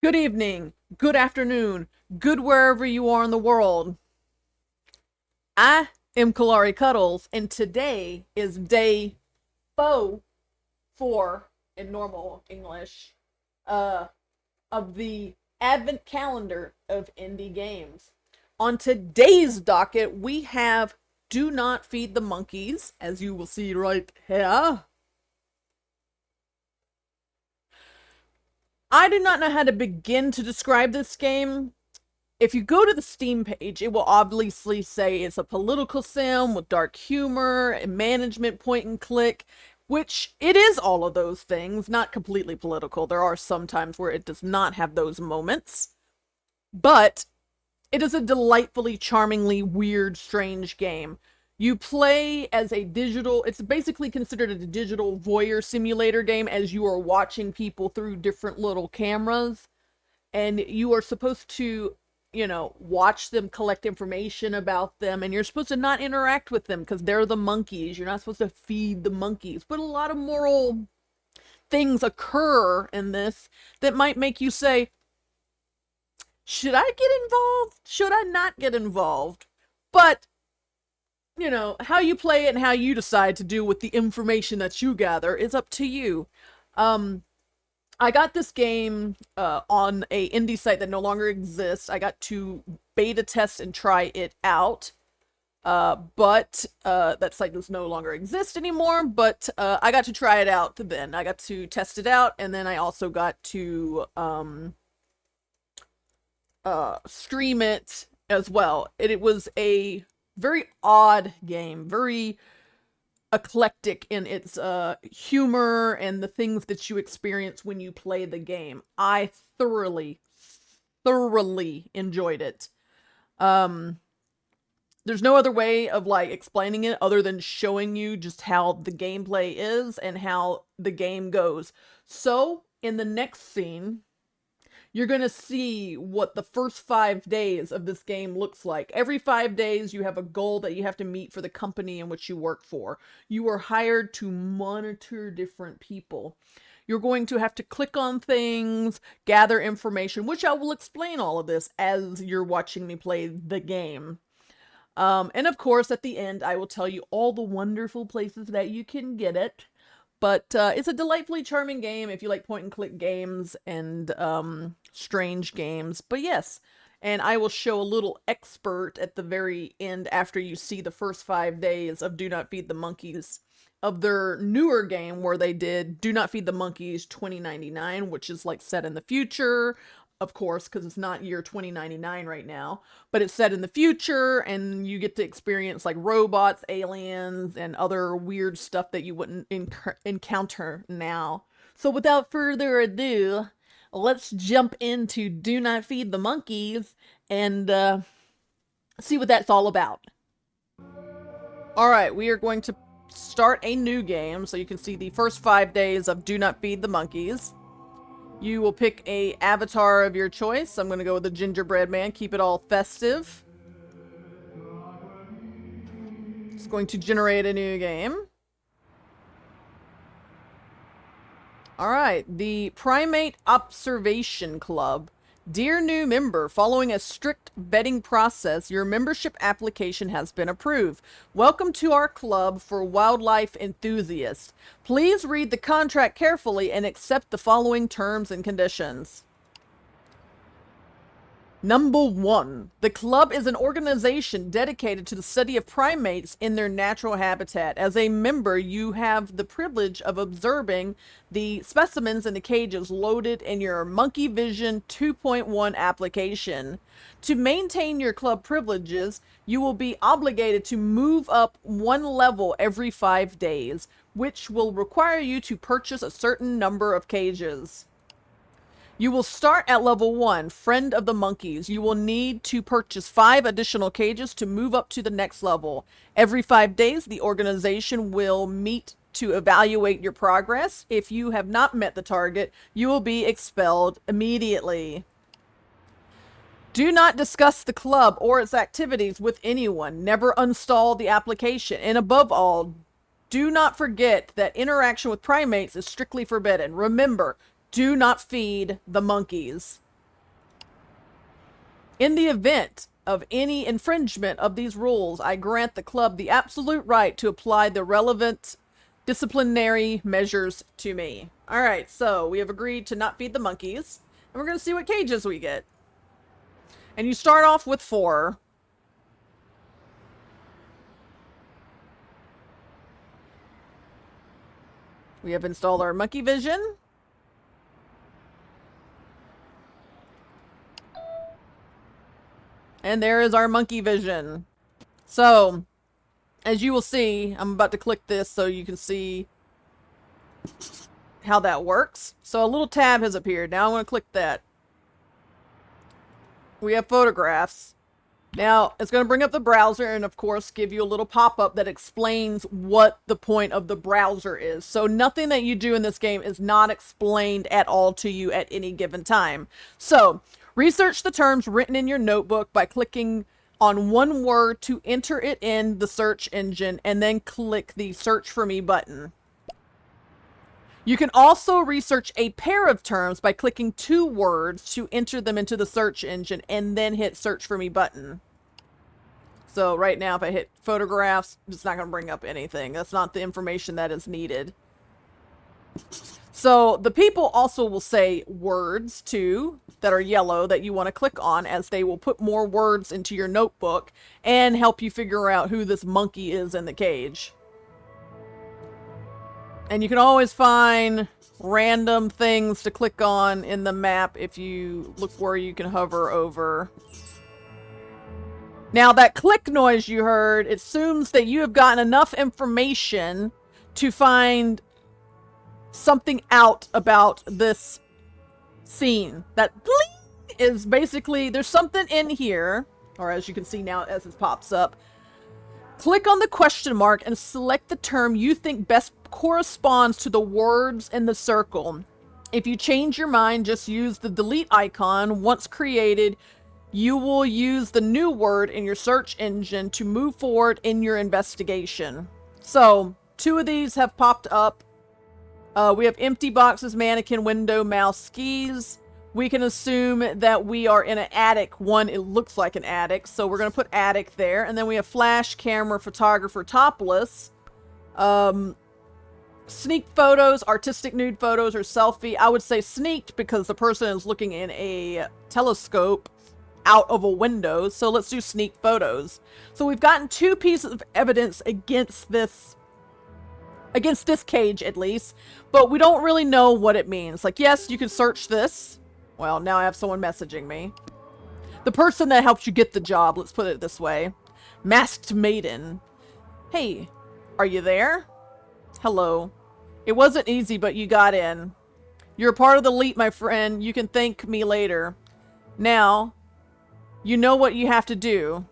Good evening, good afternoon, good wherever you are in the world. I am Kalari Cuddles, and today is day 4 in normal English uh, of the advent calendar of indie games. On today's docket, we have Do Not Feed the Monkeys, as you will see right here. I do not know how to begin to describe this game. If you go to the Steam page, it will obviously say it's a political sim with dark humor and management point and click, which it is all of those things, not completely political. There are some times where it does not have those moments. But it is a delightfully, charmingly weird, strange game. You play as a digital, it's basically considered a digital voyeur simulator game as you are watching people through different little cameras. And you are supposed to, watch them collect information about them. And you're supposed to not interact with them because they're the monkeys. You're not supposed to feed the monkeys. But a lot of moral things occur in this that might make you say, should I get involved? Should I not get involved? But how you play it and how you decide to do with the information that you gather is up to you. I got this game on a indie site that no longer exists. I got to beta test and try it out. But that site does no longer exist anymore, but I got to try it out then. I got to test it out, and then I also got to stream it as well. It was a very odd game, very eclectic in its humor and the things that you experience when you play the game. I thoroughly enjoyed it. There's no other way of explaining it other than showing you just how the gameplay is and how the game goes. So in the next scene, you're going to see what the first 5 days of this game looks like. Every 5 days, you have a goal that you have to meet for the company in which you work for. You are hired to monitor different people. You're going to have to click on things, gather information, which I will explain all of this as you're watching me play the game. And of course, at the end, I will tell you all the wonderful places that you can get it. But it's a delightfully charming game if you like point-and-click games and strange games. But yes, and I will show a little expert at the very end after you see the first 5 days of Do Not Feed the Monkeys of their newer game where they did Do Not Feed the Monkeys 2099, which is set in the future. Of course, because it's not year 2099 right now, but it's set in the future, and you get to experience robots, aliens, and other weird stuff that you wouldn't encounter now. So without further ado, let's jump into Do Not Feed the Monkeys and see what that's all about. Alright, we are going to start a new game, so you can see the first 5 days of Do Not Feed the Monkeys. You will pick a avatar of your choice. I'm going to go with the gingerbread man. Keep it all festive. It's going to generate a new game. Alright, the Primate Observation Club. Dear new member, following a strict vetting process, your membership application has been approved. Welcome to our club for wildlife enthusiasts. Please read the contract carefully and accept the following terms and conditions. Number 1. The club is an organization dedicated to the study of primates in their natural habitat. As a member, you have the privilege of observing the specimens in the cages loaded in your Monkey Vision 2.1 application. To maintain your club privileges, you will be obligated to move up 1 level every 5 days, which will require you to purchase a certain number of cages. You will start at level 1, Friend of the Monkeys. You will need to purchase 5 additional cages to move up to the next level. Every 5 days, the organization will meet to evaluate your progress. If you have not met the target, you will be expelled immediately. Do not discuss the club or its activities with anyone. Never uninstall the application. And above all, do not forget that interaction with primates is strictly forbidden. Remember, do not feed the monkeys. In the event of any infringement of these rules, I grant the club the absolute right to apply the relevant disciplinary measures to me. All right, so we have agreed to not feed the monkeys, and we're going to see what cages we get. And you start off with 4. We have installed our monkey vision. And there is our monkey vision. So, as you will see, I'm about to click this so you can see how that works. So a little tab has appeared. Now I'm going to click that. We have photographs. Now, it's going to bring up the browser and, of course, give you a little pop-up that explains what the point of the browser is. So nothing that you do in this game is not explained at all to you at any given time. So, research the terms written in your notebook by clicking on one word to enter it in the search engine and then click the Search for Me button. You can also research a pair of terms by clicking 2 words to enter them into the search engine and then hit Search for Me button. So right now if I hit photographs, it's not going to bring up anything. That's not the information that is needed. So the people also will say words too that are yellow that you want to click on, as they will put more words into your notebook and help you figure out who this monkey is in the cage. And you can always find random things to click on in the map if you look where you can hover over. Now that click noise you heard, it assumes that you have gotten enough information to find something out about this scene. That bling is basically, there's something in here, or as you can see now as it pops up. Click on the question mark and select the term you think best corresponds to the words in the circle. If you change your mind, just use the delete icon. Once created, you will use the new word in your search engine to move forward in your investigation. So, 2 of these have popped up. We have empty boxes, mannequin, window, mouse, skis. We can assume that we are in an attic. One, it looks like an attic, so we're going to put attic there. And then we have flash, camera, photographer, topless. Sneak photos, artistic nude photos, or selfie. I would say sneaked because the person is looking in a telescope out of a window. So let's do sneak photos. So we've gotten 2 pieces of evidence against this cage, at least, but we don't really know what it means. Like, yes, you can search this. Well, now I have someone messaging me. The person that helped you get the job, let's put it this way. Masked Maiden. Hey, are you there? Hello. It wasn't easy, but you got in. You're a part of the elite, my friend. You can thank me later. Now, you know what you have to do.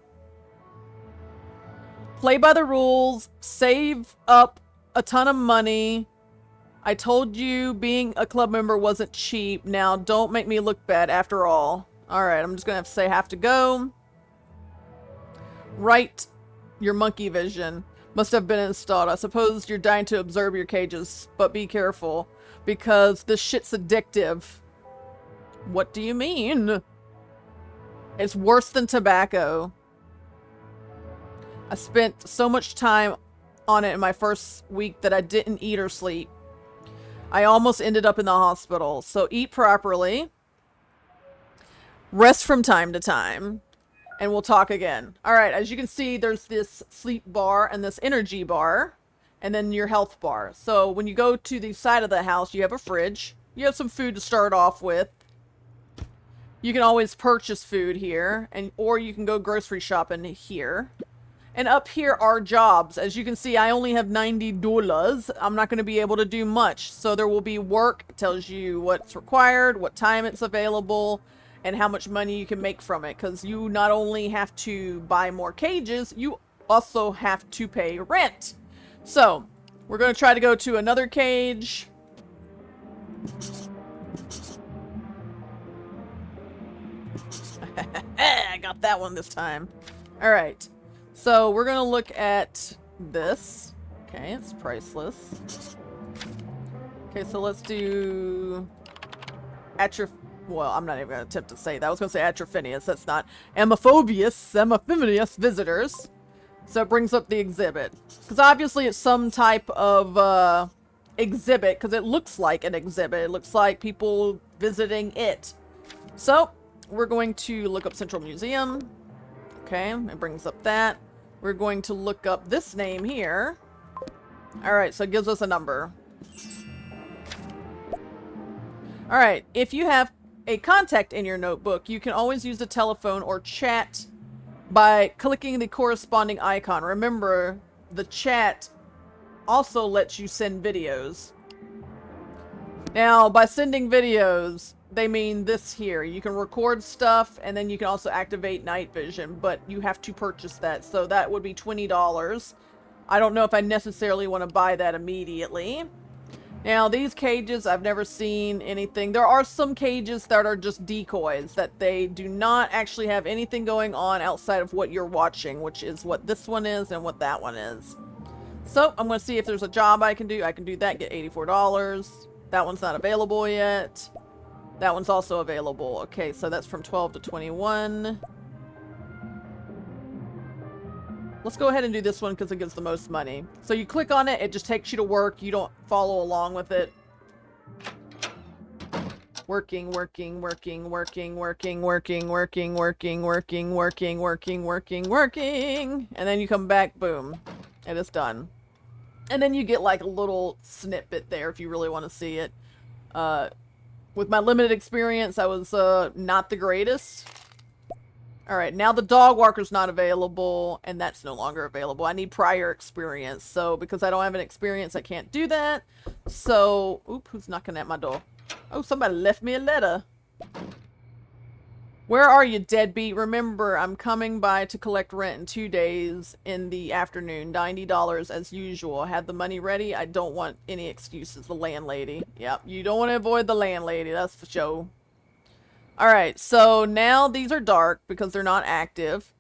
Play by the rules. Save up a ton of money. I told you being a club member wasn't cheap. Now, don't make me look bad after all. Alright, I'm just gonna have to say have to go. Right. Your monkey vision must have been installed. I suppose you're dying to observe your cages, but be careful, because this shit's addictive. What do you mean? It's worse than tobacco. I spent so much time on it in my first week that I didn't eat or sleep. I almost ended up in the hospital. So eat properly. Rest from time to time. And we'll talk again. Alright, as you can see, there's this sleep bar and this energy bar. And then your health bar. So when you go to the side of the house, you have a fridge. You have some food to start off with. You can always purchase food here. Or you can go grocery shopping here. And up here are jobs. As you can see, I only have $90. I'm not going to be able to do much. So there will be work. It tells you what's required, what time it's available, and how much money you can make from it. Because you not only have to buy more cages, you also have to pay rent. So, we're going to try to go to another cage. I got that one this time. Alright. So, we're going to look at this. Okay, it's priceless. Okay, so let's do... At your Well, I'm not even going to attempt to say that. I was going to say Atrophinius. That's not. Amphibious visitors. So it brings up the exhibit. Because obviously it's some type of exhibit, because it looks like an exhibit. It looks like people visiting it. So we're going to look up Central Museum. Okay, it brings up that. We're going to look up this name here. Alright, so it gives us a number. Alright, if you have a contact in your notebook, you can always use the telephone or chat by clicking the corresponding icon. Remember, the chat also lets you send videos. Now, by sending videos, they mean this here. You can record stuff, and then you can also activate night vision, but you have to purchase that, so that would be $20. I don't know if I necessarily want to buy that immediately. Now, these cages, I've never seen anything. There are some cages that are just decoys, that they do not actually have anything going on outside of what you're watching, which is what this one is and what that one is. So, I'm going to see if there's a job I can do. I can do that, get $84. That one's not available yet. That one's also available. Okay, so that's from 12 to 21. Let's go ahead and do this one because it gives the most money. So you click on it, it just takes you to work. You don't follow along with it. Working, working, working, working, working, working, working, working, working, working, working, working, working. And then you come back, boom. It is done. And then you get like a little snippet there if you really want to see it. With my limited experience, I was not the greatest. Alright, now the dog walker's not available, and that's no longer available. I need prior experience, so because I don't have an experience, I can't do that. So, oop, who's knocking at my door? Oh, somebody left me a letter. Where are you, deadbeat? Remember, I'm coming by to collect rent in 2 days in the afternoon. $90 as usual. Have the money ready. I don't want any excuses. The landlady. Yep, you don't want to avoid the landlady. That's for sure. Alright, so now these are dark because they're not active.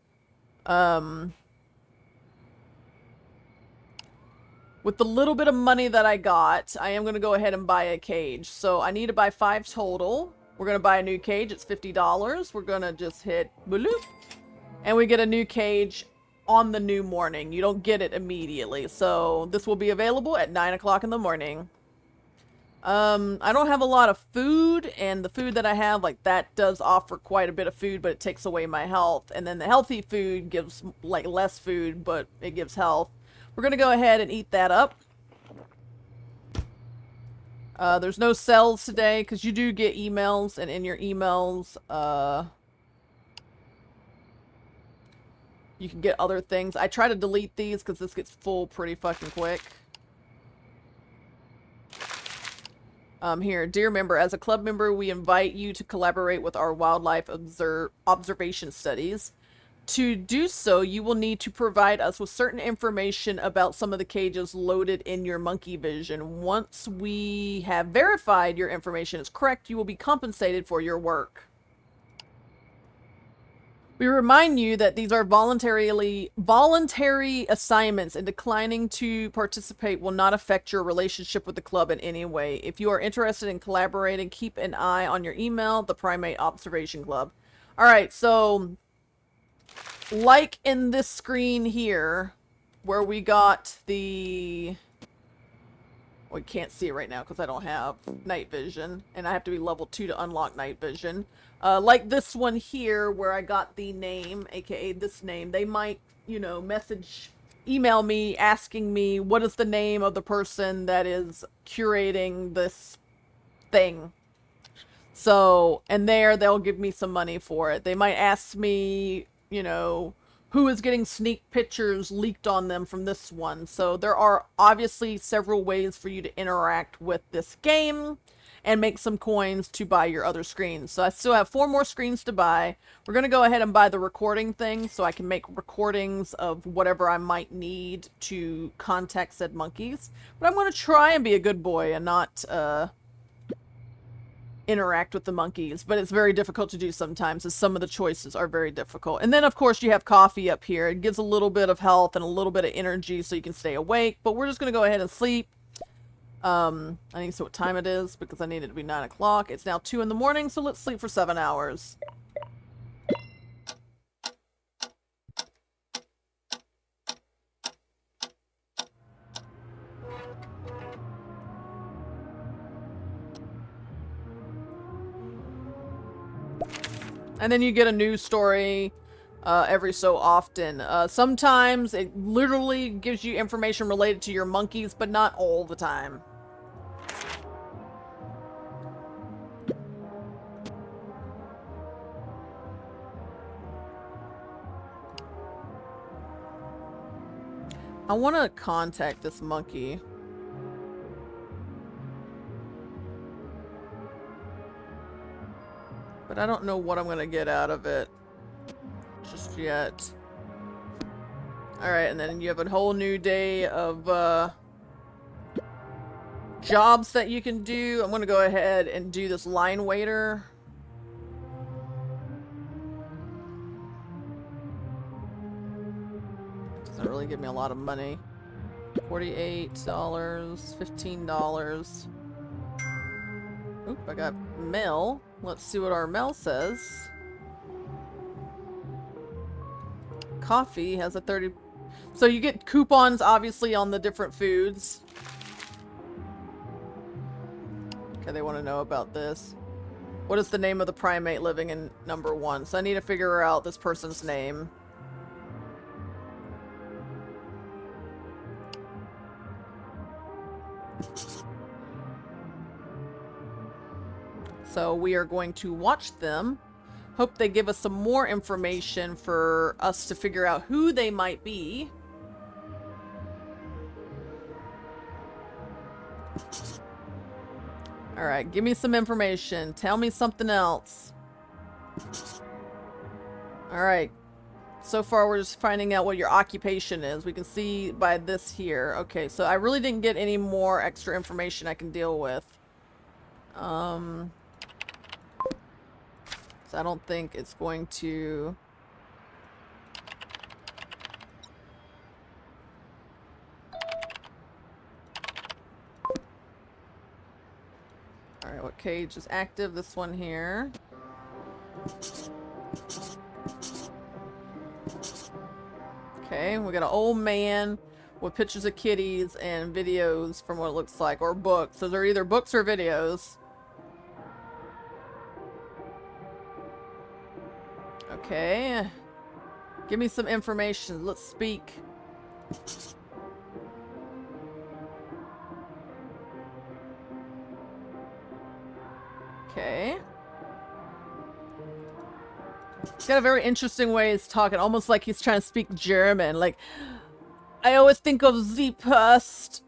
With the little bit of money that I got, I am going to go ahead and buy a cage. So I need to buy 5 total. We're going to buy a new cage. It's $50. We're going to just hit bloop. And we get a new cage on the new morning. You don't get it immediately. So this will be available at 9 o'clock in the morning. I don't have a lot of food, and the food that I have, like, that does offer quite a bit of food, but it takes away my health. And then the healthy food gives, like, less food, but it gives health. We're gonna go ahead and eat that up. There's no sales today, because you do get emails, and in your emails, you can get other things. I try to delete these, because this gets full pretty fucking quick. Here, dear member, as a club member, we invite you to collaborate with our wildlife observation studies. To do so, you will need to provide us with certain information about some of the cages loaded in your monkey vision. Once we have verified your information is correct, you will be compensated for your work. We remind you that these are voluntary assignments, and declining to participate will not affect your relationship with the club in any way. If you are interested in collaborating, keep an eye on your email, the Primate Observation Club. Alright, so like in this screen here, where we got the... We can't see it right now because I don't have night vision, and I have to be level 2 to unlock night vision. Like this one here where I got the name, aka this name, they might, you know, email me asking me what is the name of the person that is curating this thing. So, and there they'll give me some money for it. They might ask me, you know, who is getting sneak pictures leaked on them from this one. So there are obviously several ways for you to interact with this game and make some coins to buy your other screens. So I still have 4 more screens to buy. We're going to go ahead and buy the recording thing so I can make recordings of whatever I might need to contact said monkeys. But I'm going to try and be a good boy and not interact with the monkeys. But it's very difficult to do sometimes, as some of the choices are very difficult. And then, of course, you have coffee up here. It gives a little bit of health and a little bit of energy so you can stay awake. But we're just going to go ahead and sleep. I need to see what time it is because I need it to be 9 o'clock. It's now 2 in the morning, so let's sleep for 7 hours. And then you get a news story every so often. Sometimes it literally gives you information related to your monkeys, but not all the time. I want to contact this monkey. But I don't know what I'm going to get out of it just yet. Alright, and then you have a whole new day of jobs that you can do. I'm going to go ahead and do this line waiter. Doesn't really give me a lot of money. $48, $15. Oop, I got mail. Let's see what our mail says. Coffee has a 30... So you get coupons, obviously, on the different foods. Okay, they want to know about this. What is the name of the primate living in number 1? So I need to figure out this person's name. So we are going to watch them. Hope they give us some more information for us to figure out who they might be. Alright, give me some information. Tell me something else. Alright. So far we're just finding out what your occupation is. We can see by this here. Okay, so I really didn't get any more extra information I can deal with. So I don't think it's going to... Alright, what cage is active? This one here. Okay, we got an old man with pictures of kitties and videos from what it looks like, or books. So they're either books or videos. Okay. Give me some information. Let's speak. Okay. He's got a very interesting way he's talking, almost like he's trying to speak German. Like, I always think of the past.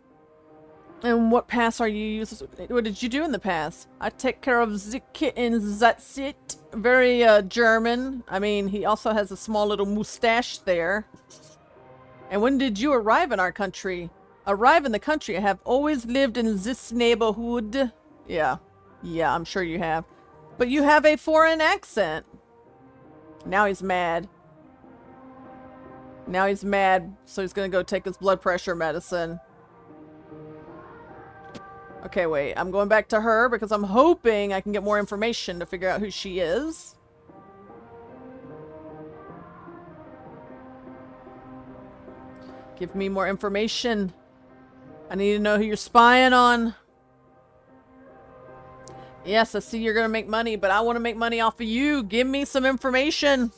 And what past are you using? What did you do in the past? I take care of the kittens, that's it. Very German. I mean, he also has a small little mustache there. And when did you arrive in our country? Arrive in the country. I have always lived in this neighborhood. Yeah. Yeah, I'm sure you have. But you have a foreign accent. Now he's mad. Now he's mad, so he's gonna go take his blood pressure medicine. Okay, wait. I'm going back to her because I'm hoping I can get more information to figure out who she is. Give me more information. I need to know who you're spying on. Yes, I see you're gonna make money, but I want to make money off of you. Give me some information.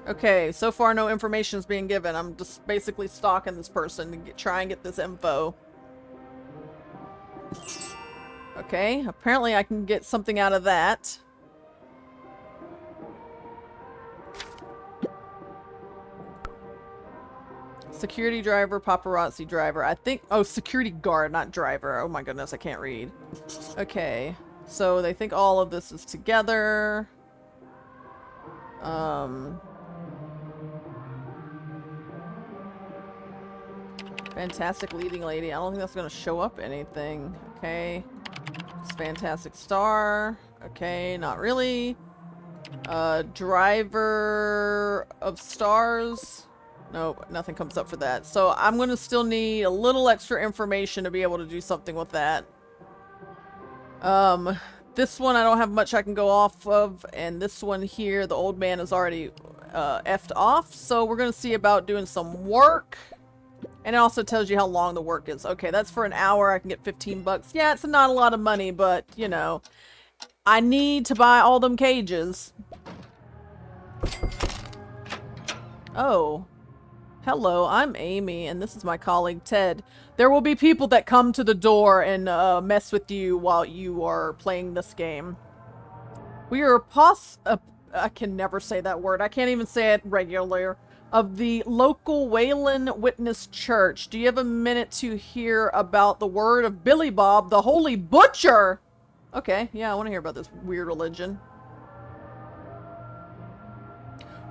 Okay, so far no information is being given. I'm just basically stalking this person to try and get this info. Okay, apparently I can get something out of that. Security driver, paparazzi driver. I think... Oh, security guard, not driver. Oh my goodness, I can't read. Okay, so they think all of this is together. Fantastic leading lady. I don't think that's going to show up anything. Okay. It's fantastic star. Okay, not really. Driver of stars. Nope, nothing comes up for that. So I'm gonna still need a little extra information to be able to do something with that. This one I don't have much I can go off of, and this one here, the old man is already effed off, so we're gonna see about doing some work. And it also tells you how long the work is. Okay, that's for an hour. I can get 15 bucks. Yeah, it's not a lot of money, but, you know, I need to buy all them cages. Oh. Hello, I'm Amy, and this is my colleague Ted. There will be people that come to the door and mess with you while you are playing this game. We are I can never say that word. I can't even say it regular. Of the local Wayland Witness Church. Do you have a minute to hear about the word of Billy Bob, the Holy Butcher? Okay, yeah, I want to hear about this weird religion.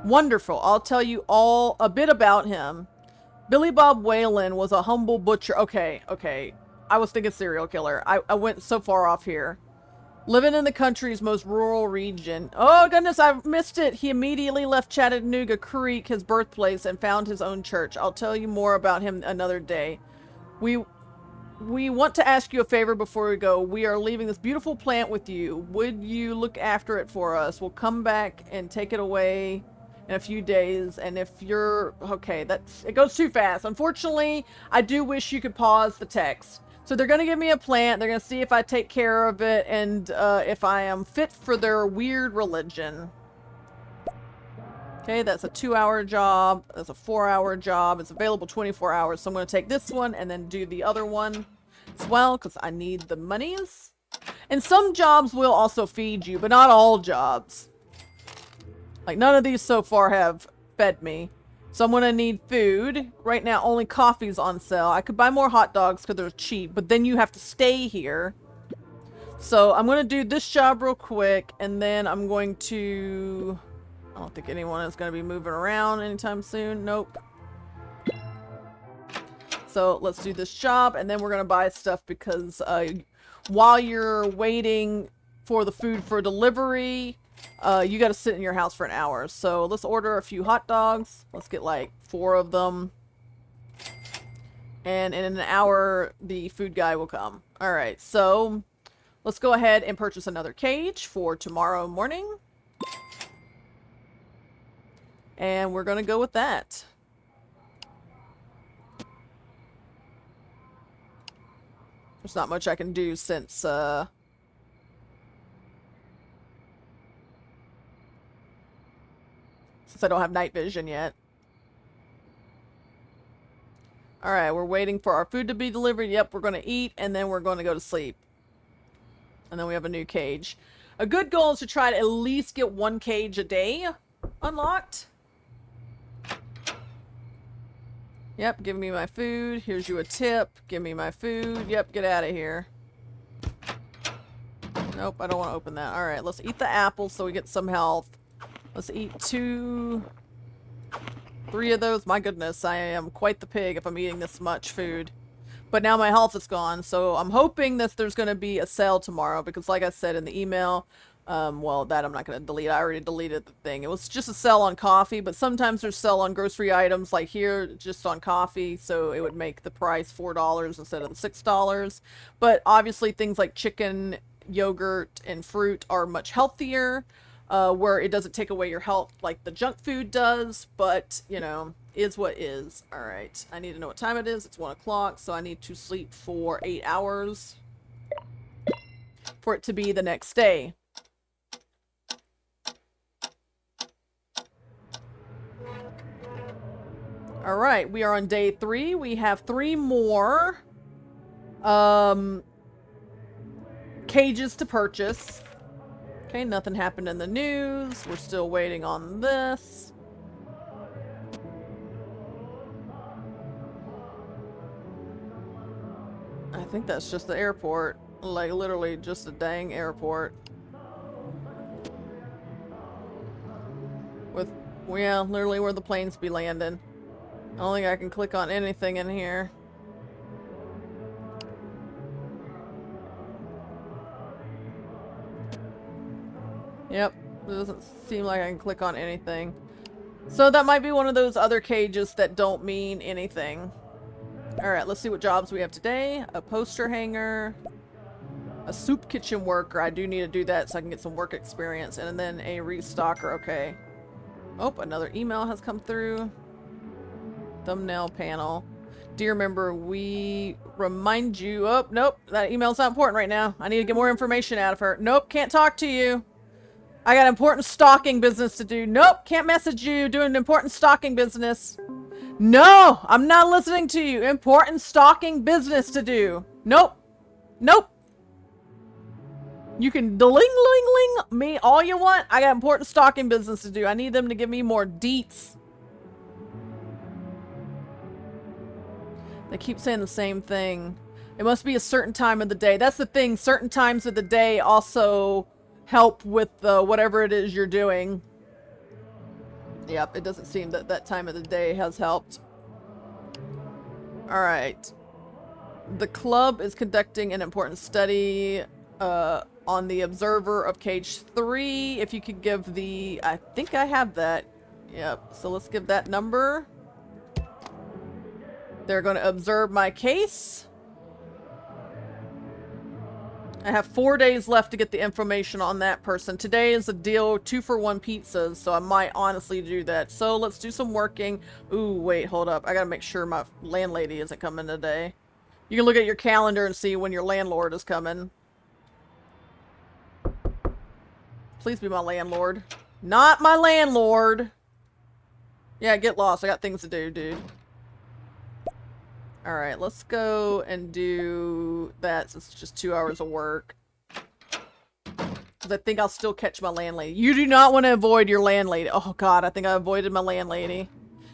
Wonderful. I'll tell you all a bit about him. Billy Bob Wayland was a humble butcher. Okay. I was thinking serial killer. I went so far off here. Living in the country's most rural region. Oh, goodness, I've missed it. He immediately left Chattanooga Creek, his birthplace, and found his own church. I'll tell you more about him another day. We want to ask you a favor before we go. We are leaving this beautiful plant with you. Would you look after it for us? We'll come back and take it away in a few days. And if you're... Okay, it goes too fast. Unfortunately, I do wish you could pause the text. So they're going to give me a plant. They're going to see if I take care of it and if I am fit for their weird religion. Okay, that's a 2-hour job. That's a 4-hour job. It's available 24 hours. So I'm going to take this one and then do the other one as well because I need the monies. And some jobs will also feed you, but not all jobs. Like none of these so far have fed me. So I'm going to need food. Right now, only coffee's on sale. I could buy more hot dogs because they're cheap, but then you have to stay here. So I'm going to do this job real quick, and then I'm going to... I don't think anyone is going to be moving around anytime soon. Nope. So let's do this job, and then we're going to buy stuff because while you're waiting for the food for delivery... you gotta sit in your house for an hour. So let's order a few hot dogs. Let's get like 4 of them. And in an hour, the food guy will come. Alright, so let's go ahead and purchase another cage for tomorrow morning. And we're gonna go with that. There's not much I can do since, I don't have night vision yet. Alright, we're waiting for our food to be delivered. Yep, we're going to eat, and then we're going to go to sleep. And then we have a new cage. A good goal is to try to at least get 1 cage a day unlocked. Yep, give me my food. Here's you a tip. Give me my food. Yep, get out of here. Nope, I don't want to open that. Alright, let's eat the apple so we get some health. Let's eat 2, 3 of those. My goodness, I am quite the pig if I'm eating this much food. But now my health is gone, so I'm hoping that there's going to be a sale tomorrow because like I said in the email, well, that I'm not going to delete. I already deleted the thing. It was just a sale on coffee, but sometimes there's sale on grocery items like here, just on coffee, so it would make the price $4 instead of the $6. But obviously things like chicken, yogurt, and fruit are much healthier. Where it doesn't take away your health like the junk food does, but, you know, is what is. Alright, I need to know what time it is. It's 1 o'clock, so I need to sleep for 8 hours for it to be the next day. Alright, we are on day 3. We have 3 more cages to purchase. Okay, nothing happened in the news. We're still waiting on this. I think that's just the airport. Like, literally just a dang airport. With, yeah, literally where the planes be landing. I don't think I can click on anything in here. Yep, It doesn't seem like I can click on anything. So that might be one of those other cages that don't mean anything. Alright, let's see what jobs we have today. A poster hanger. A soup kitchen worker. I do need to do that so I can get some work experience. And then a restocker. Okay. Oh, another email has come through. Thumbnail panel. Dear member, we remind you... Oh, nope. That email's not important right now. I need to get more information out of her. Nope, can't talk to you. I got important stalking business to do. Nope, can't message you. Doing important stalking business. No, I'm not listening to you. Important stalking business to do. Nope. Nope. You can ling me all you want. I got important stalking business to do. I need them to give me more deets. They keep saying the same thing. It must be a certain time of the day. That's the thing. Certain times of the day also help with whatever it is you're doing. Yep, it doesn't seem that that time of the day has helped. Alright. The club is conducting an important study on the observer of cage 3. If you could give the... I think I have that. Yep, so let's give that number. They're going to observe my case. I have 4 days left to get the information on that person. Today is a deal 2-for-1 pizzas, so I might honestly do that. So let's do some working. Ooh, wait, hold up. I gotta make sure my landlady isn't coming today. You can look at your calendar and see when your landlord is coming. Please be my landlord. Not my landlord! Yeah, get lost. I got things to do, dude. Alright, let's go and do that since it's just 2 hours of work. Because I think I'll still catch my landlady. You do not want to avoid your landlady. Oh god, I think I avoided my landlady.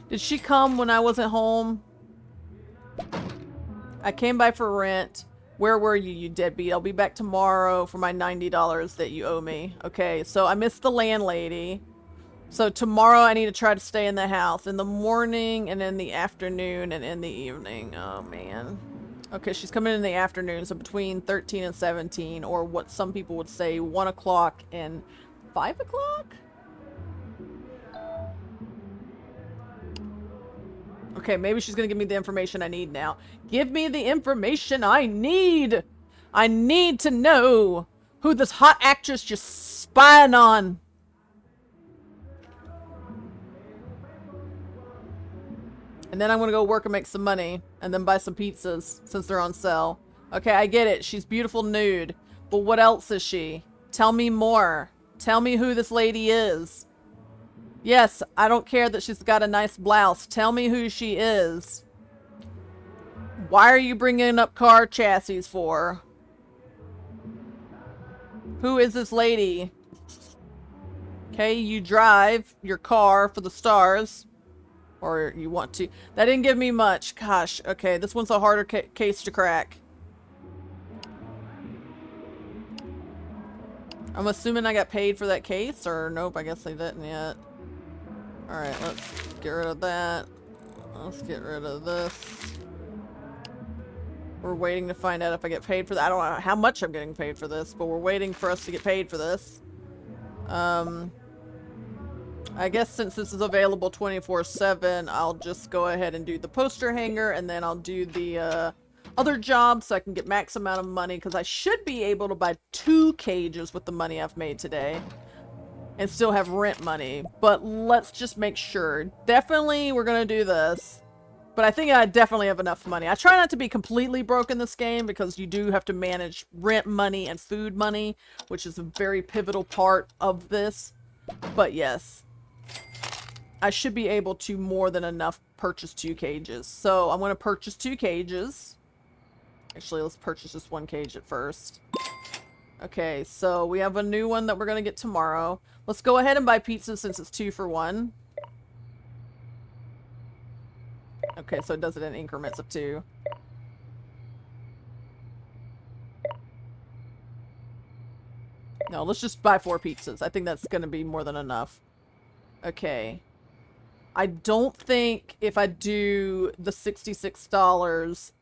Did she come when I wasn't home? I came by for rent. Where were you, you deadbeat? I'll be back tomorrow for my $90 that you owe me. Okay, so I missed the landlady. So tomorrow I need to try to stay in the house in the morning and in the afternoon and in the evening. Oh man. Okay, she's coming in the afternoon, so between 13 and 17, or what some people would say 1 o'clock and 5 o'clock? Okay, maybe she's gonna give me the information I need now. Give me the information I need! I need to know who this hot actress just spying on. And then I'm gonna go work and make some money. And then buy some pizzas, since they're on sale. Okay, I get it. She's beautiful nude. But what else is she? Tell me more. Tell me who this lady is. Yes, I don't care that she's got a nice blouse. Tell me who she is. Why are you bringing up car chassis for? Who is this lady? Okay, you drive your car for the stars. Or you want to. That didn't give me much. Gosh, okay, this one's a harder case to crack. I'm assuming I got paid for that case, or nope, I guess I didn't yet. Alright, let's get rid of that. Let's get rid of this. We're waiting to find out if I get paid for that. I don't know how much I'm getting paid for this, but we're waiting for us to get paid for this. I guess since this is available 24/7, I'll just go ahead and do the poster hanger, and then I'll do the other job so I can get max amount of money, because I should be able to buy 2 cages with the money I've made today and still have rent money. But let's just make sure. Definitely we're going to do this, but I think I definitely have enough money. I try not to be completely broke in this game because you do have to manage rent money and food money, which is a very pivotal part of this. But yes. I should be able to more than enough purchase 2 cages. So I'm going to purchase 2 cages. Actually, let's purchase just 1 cage at first. Okay, so we have a new one that we're going to get tomorrow. Let's go ahead and buy pizza since it's 2-for-1. Okay, so it does it in increments of 2. No, let's just buy 4 pizzas. I think that's going to be more than enough. Okay. I don't think if I do the $66...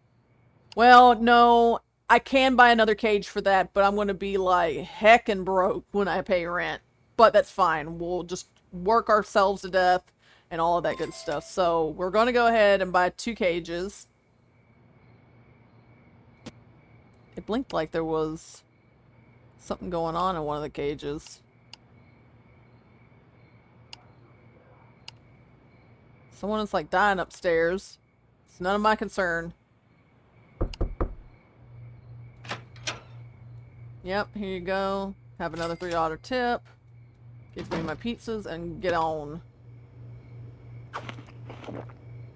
Well, no. I can buy another cage for that, but I'm going to be like heckin' broke when I pay rent. but that's fine. We'll just work ourselves to death and all of that good stuff. So we're going to go ahead and buy 2 cages. It blinked like there was something going on in one of the cages. Someone is like dying upstairs. It's none of my concern. Yep, here you go. Have another $3 tip. Give me my pizzas and get on.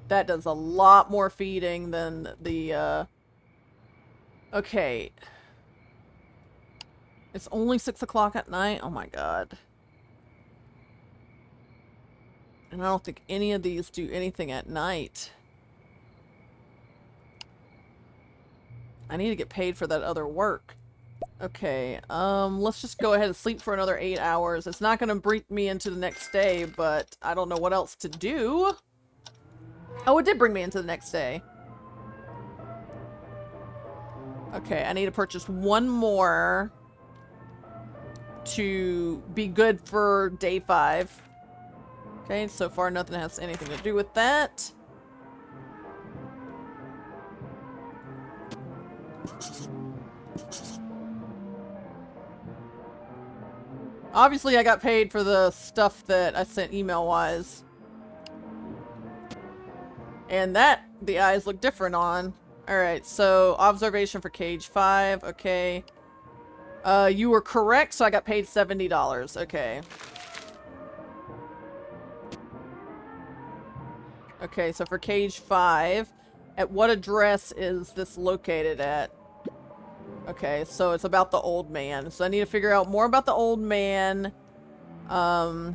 That does a lot more feeding than the, Okay. It's only 6 o'clock at night? Oh my god. And I don't think any of these do anything at night. I need to get paid for that other work. Okay, let's just go ahead and sleep for another 8 hours. It's not gonna bring me into the next day, but I don't know what else to do. Oh, it did bring me into the next day. Okay, I need to purchase 1 more to be good for day 5. Okay, so far nothing has anything to do with that. Obviously, I got paid for the stuff that I sent email-wise. And that, the eyes look different on. Alright, so observation for cage 5, okay. You were correct, so I got paid $70, okay. Okay, so for cage 5, at what address is this located at? Okay, so it's about the old man. So I need to figure out more about the old man. The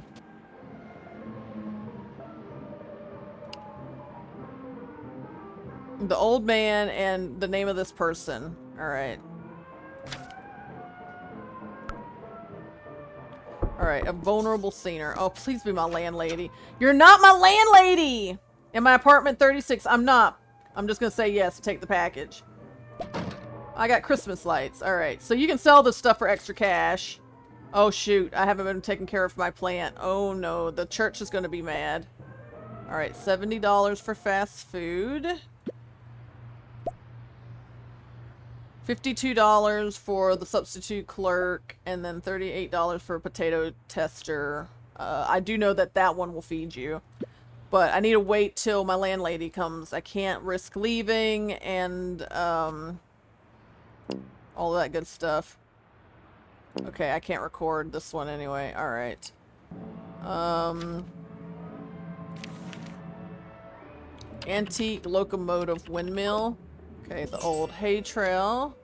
old man and the name of this person. Alright. Alright, a vulnerable senior. Oh, please be my landlady. You're not my landlady! In my apartment 36, I'm not. I'm just gonna say yes, take the package. I got Christmas lights. Alright, so you can sell this stuff for extra cash. Oh shoot, I haven't been taking care of my plant. Oh no, the church is gonna be mad. Alright, $70 for fast food. $52 for the substitute clerk, and then $38 for a potato tester. I do know that that one will feed you. But I need to wait till my landlady comes. I can't risk leaving, and, all that good stuff. Okay, I can't record this one anyway. Alright. Antique locomotive windmill. Okay, the old hay trail.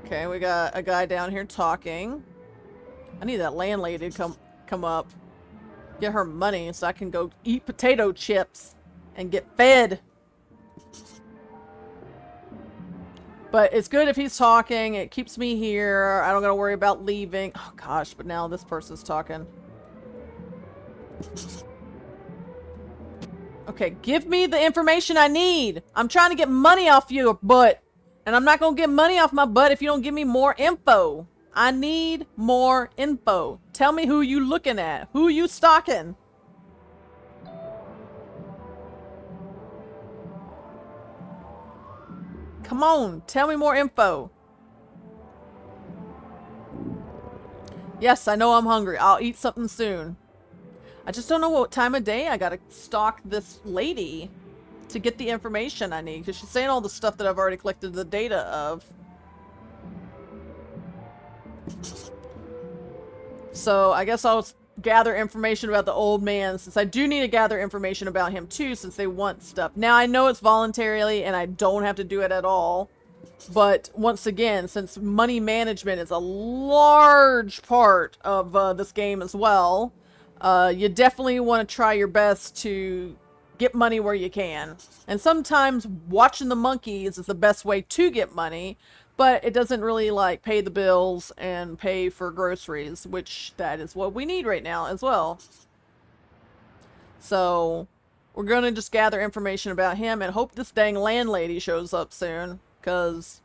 Okay, we got a guy down here talking. I need that landlady to come up. Get her money so I can go eat potato chips and get fed. But it's good if he's talking. It keeps me here. I don't gotta worry about leaving. Oh gosh, but now this person's talking. Okay, give me the information I need. I'm trying to get money off your butt. And I'm not gonna get money off my butt if you don't give me more info. I need more info. Tell me who you looking at. Who you stalking? Come on, tell me more info. Yes, I know I'm hungry. I'll eat something soon. I just don't know what time of day I gotta stalk this lady to get the information I need, because she's saying all the stuff that I've already collected the data of. So I guess I'll gather information about the old man, since I do need to gather information about him too, since they want stuff. Now I know it's voluntarily and I don't have to do it at all, but once again, since money management is a large part of this game as well, you definitely want to try your best to get money where you can. And sometimes watching the monkeys is the best way to get money, but it doesn't really like pay the bills and pay for groceries, which that is what we need right now as well. So We're gonna just gather information about him and hope this dang landlady shows up soon. Because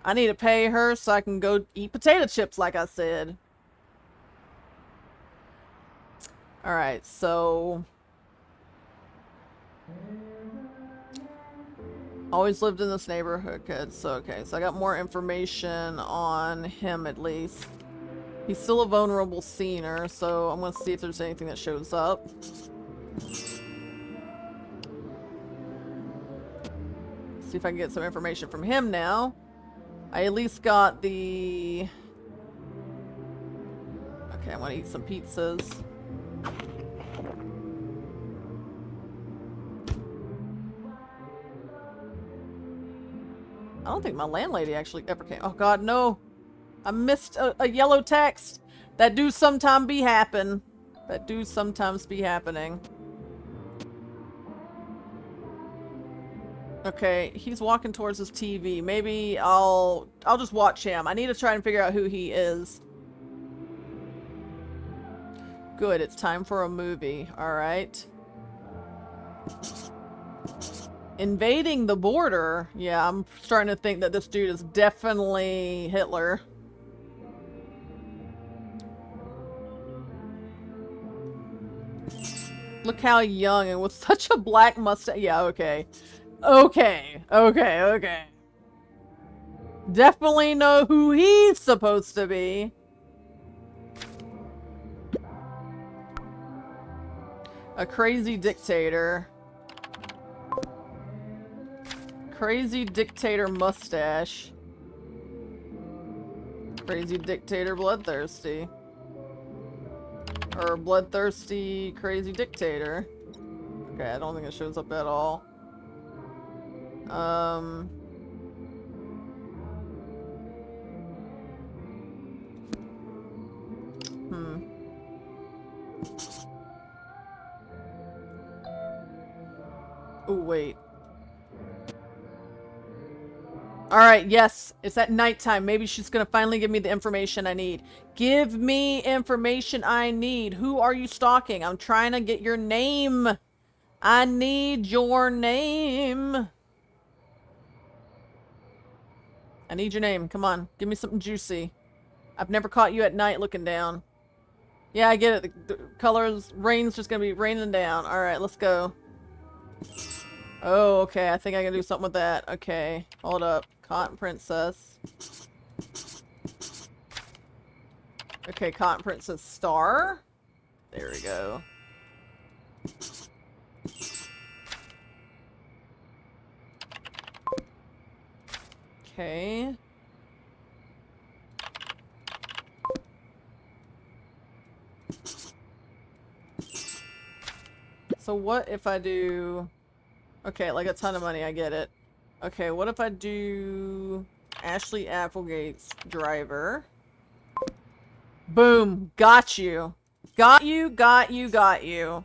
I need to pay her so I can go eat potato chips like I said. Alright, so... Always lived in this neighborhood, good. So, okay, so I got more information on him at least. He's still a vulnerable senior, so I'm gonna see if there's anything that shows up. See if I can get some information from him now. I at least got the... Okay, I want to eat some pizzas. I don't think my landlady actually ever came. Oh god, no! I missed a yellow text! That do sometimes be happen. That do sometimes be happening. Okay, he's walking towards his TV. Maybe I'll just watch him. I need to try and figure out who he is. Good, it's time for a movie. Alright. Invading the border? Yeah, I'm starting to think that this dude is definitely Hitler. Look how young and with such a black mustache. Yeah, okay. Okay. Definitely know who he's supposed to be. A crazy dictator. Crazy dictator mustache. Crazy dictator bloodthirsty. Or bloodthirsty crazy dictator. Okay, I don't think it shows up at all. Oh, wait. Alright, yes. It's at nighttime. Maybe she's gonna finally give me the information I need. Give me information I need. Who are you stalking? I'm trying to get your name. I need your name. I need your name. Come on. Give me something juicy. I've never caught you at night looking down. Yeah, I get it. The colors, rain's just gonna be raining down. Alright, let's go. Oh, okay. I think I can do something with that. Okay. Hold up. Cotton Princess. Okay, Cotton Princess Star. There we go. Okay. So what if I do... Okay, like a ton of money, I get it. Okay, what if I do Ashley Applegate's driver? Boom! Got you! Got you, got you, got you.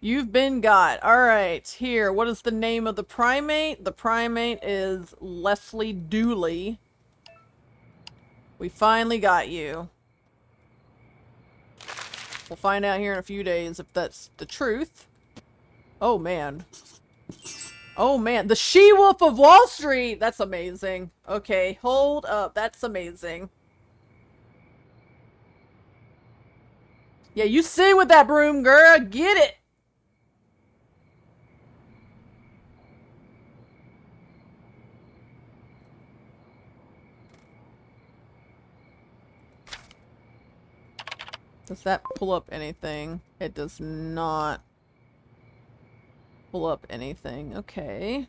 You've been got. Alright, here. What is the name of the primate? The primate is Leslie Dooley. We finally got you. We'll find out here in a few days if that's the truth. Oh, man. Oh, man. The She-Wolf of Wall Street! That's amazing. Okay, hold up. That's amazing. Yeah, you sit with that broom, girl. Get it! Does that pull up anything? It does not pull up anything. Okay.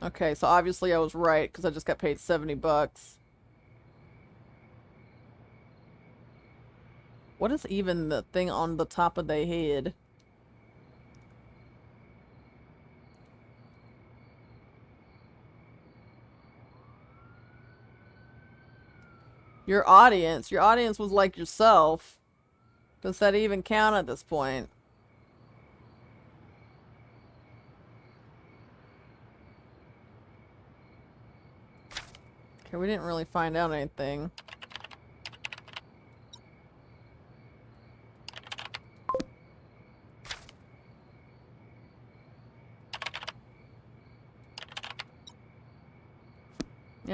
Okay, so obviously I was right because I just got paid 70 bucks. What is even the thing on the top of their head? Your audience was like yourself. Does that even count at this point? Okay, we didn't really find out anything.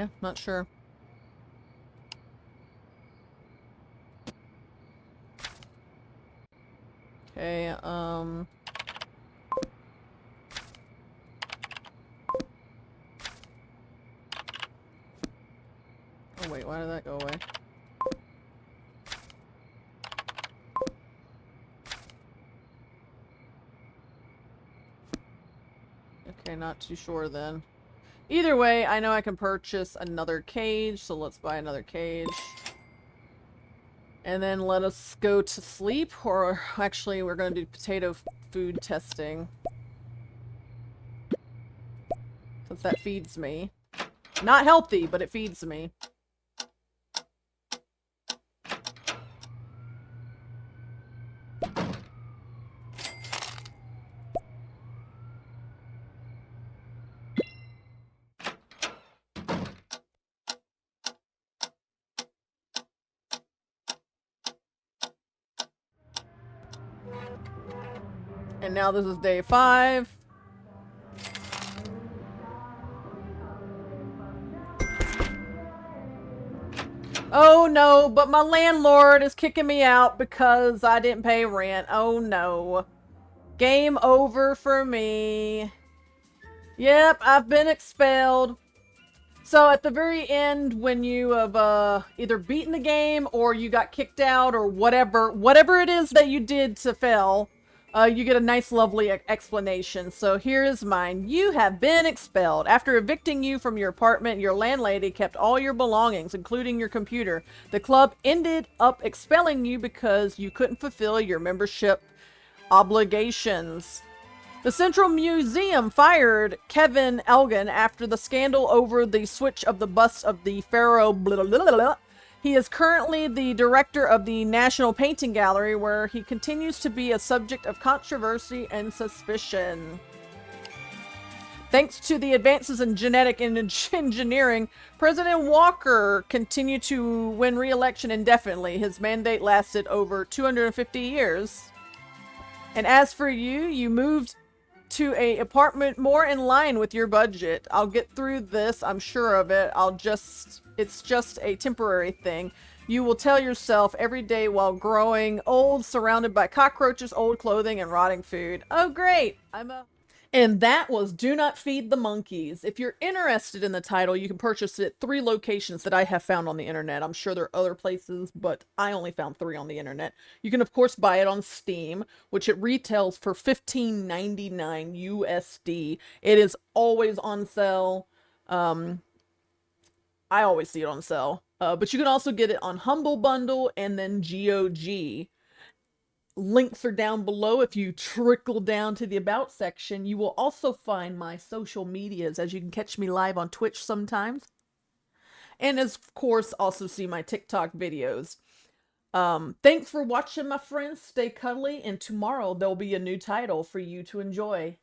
Yeah, not sure. Okay, oh wait, why did that go away? Okay, not too sure then. Either way, I know I can purchase another cage, so let's buy another cage. And then let us go to sleep, or actually we're going to do potato food testing. Since that feeds me. Not healthy, but it feeds me. And now this is day 5. Oh no, but my landlord is kicking me out because I didn't pay rent. Oh no. Game over for me. Yep, I've been expelled. So at the very end, when you have either beaten the game or you got kicked out or whatever it is that you did to fail, you get a nice lovely explanation. So here is mine. You have been expelled. After evicting you from your apartment, your landlady kept all your belongings, including your computer. The club ended up expelling you because you couldn't fulfill your membership obligations. The Central Museum fired Kevin Elgin after the scandal over the switch of the bust of the pharaoh. Blah, blah, blah, blah. He is currently the director of the National Painting Gallery, where he continues to be a subject of controversy and suspicion. Thanks to the advances in genetic engineering, President Walker continued to win re-election indefinitely. His mandate lasted over 250 years. And as for you, you moved to a apartment more in line with your budget. I'll get through this, I'm sure of it. It's just a temporary thing. You will tell yourself every day while growing old, surrounded by cockroaches, old clothing, and rotting food. Oh great, And that was Do Not Feed the Monkeys. If you're interested in the title, you can purchase it 3 locations that I have found on the internet. I'm sure there are other places, but I only found 3 on the internet. You can, of course, buy it on Steam, which it retails for $15.99 USD. It is always on sale. I always see it on sale. But you can also get it on Humble Bundle and then GOG. Links are down below. If you trickle down to the About section, you will also find my social medias, as you can catch me live on Twitch sometimes. And of course, also see my TikTok videos. Thanks for watching, my friends. Stay cuddly, and tomorrow there'll be a new title for you to enjoy.